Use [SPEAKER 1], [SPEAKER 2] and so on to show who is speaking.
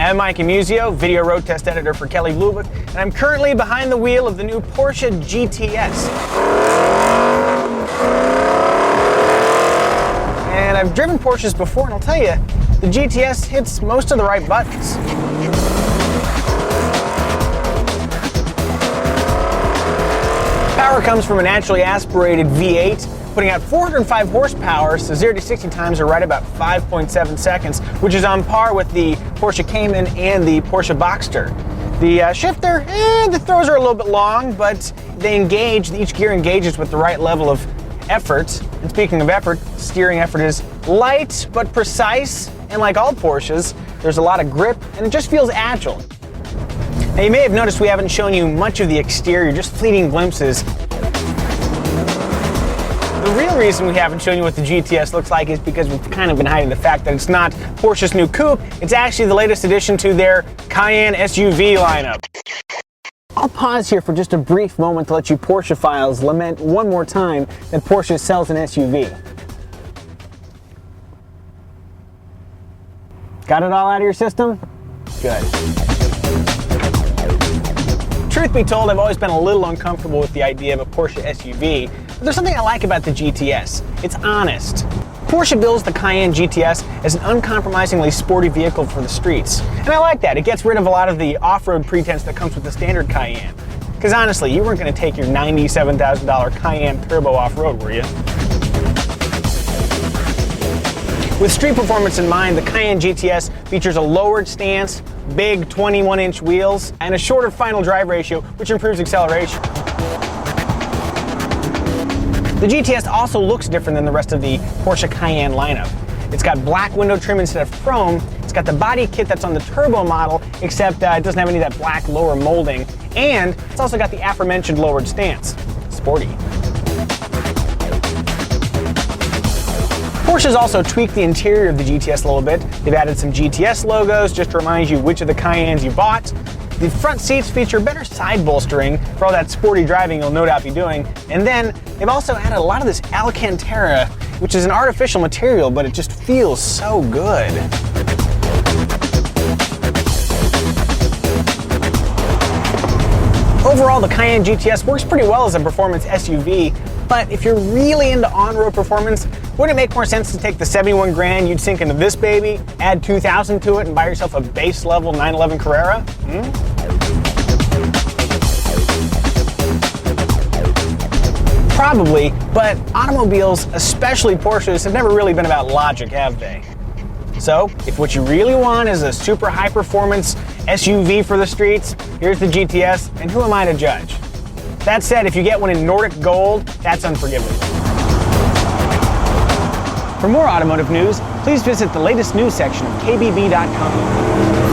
[SPEAKER 1] I'm Mike Amuzio, video road test editor for Kelley, and I'm currently behind the wheel of the new Porsche GTS. And I've driven Porsches before, and I'll tell you, the GTS hits most of the right buttons. Power comes from a naturally aspirated V8, putting out 405 horsepower, so 0 to 60 times are right about 5.7 seconds, which is on par with the Porsche Cayenne and the Porsche Boxster. The shifter, the throws are a little bit long, but they engage, each gear engages with the right level of effort. And speaking of effort, steering effort is light but precise, and like all Porsches, there's a lot of grip and it just feels agile. Now you may have noticed we haven't shown you much of the exterior, just fleeting glimpses. The real reason we haven't shown you what the GTS looks like is because we've kind of been hiding the fact that it's not Porsche's new coupe, it's actually the latest addition to their Cayenne SUV lineup. I'll pause here for just a brief moment to let you Porsche files lament one more time that Porsche sells an SUV. Got it all out of your system? Good. Truth be told, I've always been a little uncomfortable with the idea of a Porsche SUV, but there's something I like about the GTS. It's honest. Porsche bills the Cayenne GTS as an uncompromisingly sporty vehicle for the streets. And I like that. It gets rid of a lot of the off-road pretense that comes with the standard Cayenne. Because honestly, you weren't going to take your $97,000 Cayenne Turbo off-road, were you? With street performance in mind, the Cayenne GTS features a lowered stance, big 21-inch wheels, and a shorter final drive ratio, which improves acceleration. The GTS also looks different than the rest of the Porsche Cayenne lineup. It's got black window trim instead of chrome, it's got the body kit that's on the turbo model, except it doesn't have any of that black lower molding, and it's also got the aforementioned lowered stance. Sporty. Porsche's also tweaked the interior of the GTS a little bit. They've added some GTS logos just to remind you which of the Cayennes you bought. The front seats feature better side bolstering for all that sporty driving you'll no doubt be doing. And then they've also added a lot of this Alcantara, which is an artificial material, but it just feels so good. Overall, the Cayenne GTS works pretty well as a performance SUV, but if you're really into on-road performance, wouldn't it make more sense to take the 71 grand you'd sink into this baby, add 2,000 to it, and buy yourself a base level 911 Carrera? Probably, but automobiles, especially Porsches, have never really been about logic, have they? So, if what you really want is a super high-performance SUV for the streets, here's the GTS, and who am I to judge? That said, if you get one in Nordic gold, that's unforgivable. For more automotive news, please visit the latest news section of kbb.com.